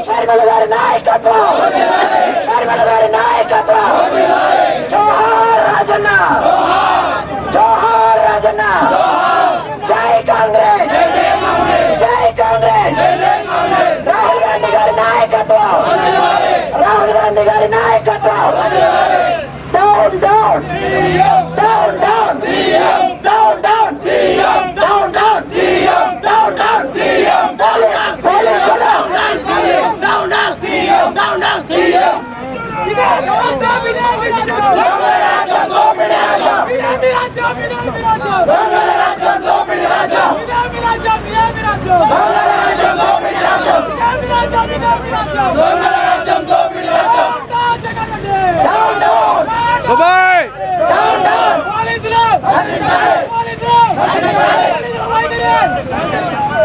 షర్మిల గారి నాయకత్వం, షర్మిల గారి నాయకత్వం. జోహార్ రాజన్న, జోహార్ రాజన్న. జై కాంగ్రెస్, జై కాంగ్రెస్. రాహుల్ గాంధీ గారి నాయకత్వం, రాహుల్ గాంధీ గారి నాయకత్వం. Down down down down down down down down down down.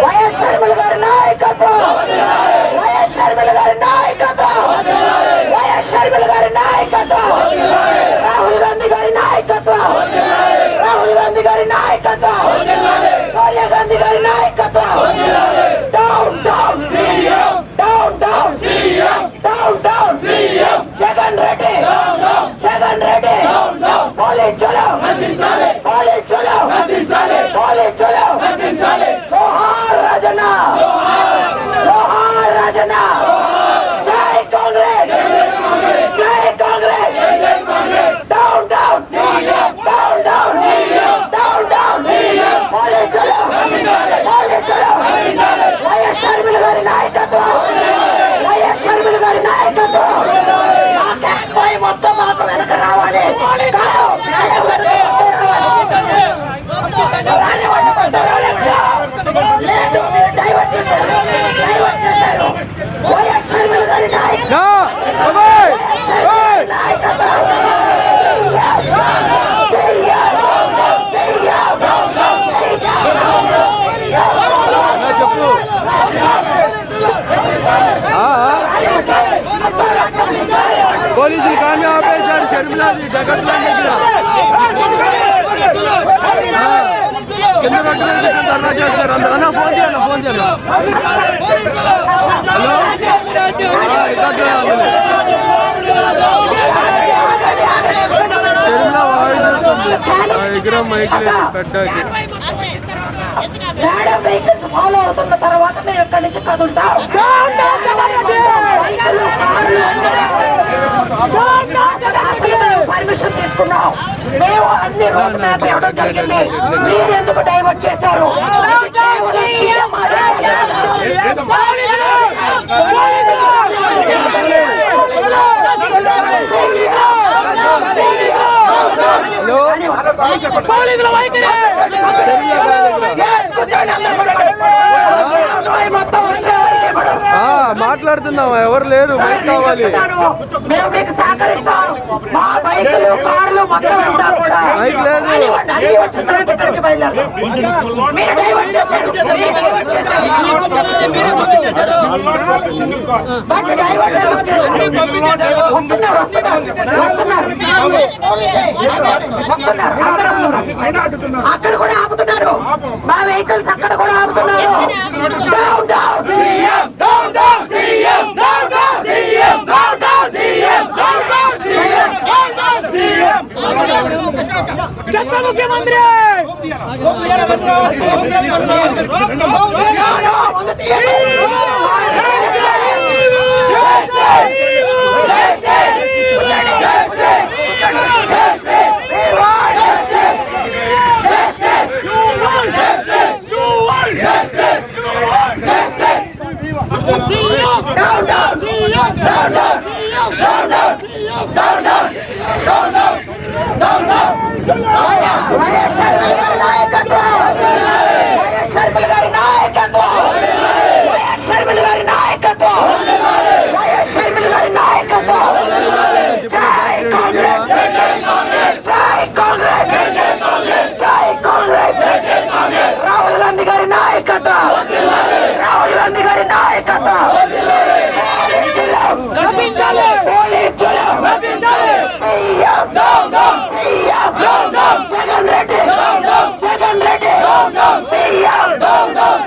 YS Sharmila గారి నాయకత్వం, వైఎస్ షర్మిల గారి నాయకత్వం, వైఎస్ షర్మిల గారి నాయకత్వం. రాహుల్ గాంధీ గారి నాయకత్వం, రాహుల్ గాంధీ గారి నాయకత్వం, సోనియా గాంధీ గారి నాయకత్వం. Down down down down down down. Jagan Reddy, Jagan Reddy. College చలో, కాలేజ్ చలో, కాలేజ్ చలో. జోహార్ రాజన్న, జోహార్ రాజన్న. జై కాంగ్రెస్, జై Congress. Down down down down down down. College చలో, కాలేజ్ చలో. వైఎస్ షర్మిల గారి నాయకత్వం, వైఎస్ షర్మిల గారి నాయకత్వం. మొత్తం మాకు వెనక రావాలి. లేదు, మీరు డైవర్ట్ చేశారు, డైవర్ట్ చేశారు. వైఎస్ షర్మిల గారి నాయకత్వం. పోలీసులు కానీ ఆపేశారు షర్మిలాది జగన్ దగ్గర కింద ధర్నా చేస్తారు. అందరూ అన్న ఫోన్ చేయాలి, ఫోన్ చేయాలి. హలో షర్మిల వాయిస్ విగ్రహం మైకి పెట్టాలి. ఫాలో అవుతున్న తర్వాత మేము ఇక్కడి నుంచి కదులుతాం. పర్మిషన్ తీసుకున్నాం, మేము అన్ని రోడ్ మ్యాప్ ఇవ్వడం జరిగింది. మీరు ఎందుకు డైవర్ట్ చేశారు? మాట్లాడుతున్నావా? ఎవరు లేరు, కావాలి. మేము మీకు సహకరిస్తాం. మా బైకులు, కార్లు మొత్తం వెళ్తాం కూడా. బైక్ లేదు. ఇక్కడికి బయలుదేరుతాం. మీరు డైవర్ట్ చేశారు, మీరు డైవర్ట్ చేశారు. బట్ డైవర్ట్ చేశారు. వస్తున్నారు, వస్తున్నారు, వస్తున్నారు, వస్తున్నారు. అందరూ వస్తున్నారు. అక్కడ కూడా ఆపుతున్నారు. మా వెహికల్స్ అక్కడ కూడా ఆపుతున్నారు. Down down down down CM, down down CM, down down CM, down down CM, down down CM. చెత్త ముఖ్యమంత్రి వైఎస్ షర్మిల గారి నాయకత్వం.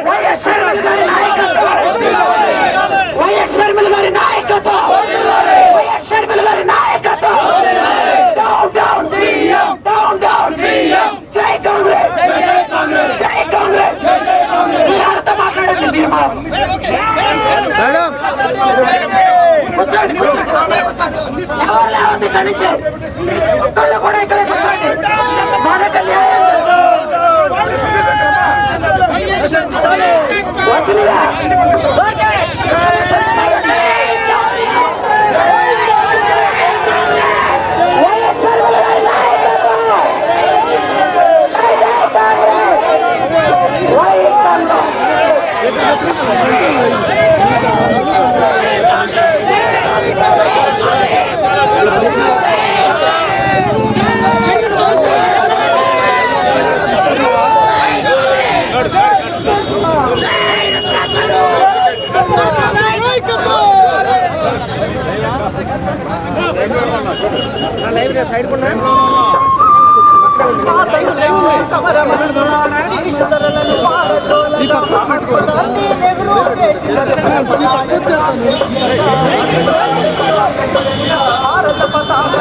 వైఎస్ షర్మిల గారి నాయకత్వం, వైఎస్ షర్మిల గారి నాయకత్వం, వైఎస్ షర్మిల గారి నాయకత్వం. Down down CM, down down CM. జై కాంగ్రెస్, జై కాంగ్రెస్. మీరంతా మాట్లాడండి. మీరు కూర్చోండి, కూర్చోండి, ఎవరు లేవద్దు ఇక్కడి నుంచి. ఒక్కళ్ళు కూడా ఇక్కడే కూర్చోండి. మనకు న్యాయం వచ్చిందిగా. సైడ్ కొన్నా భారత పతాక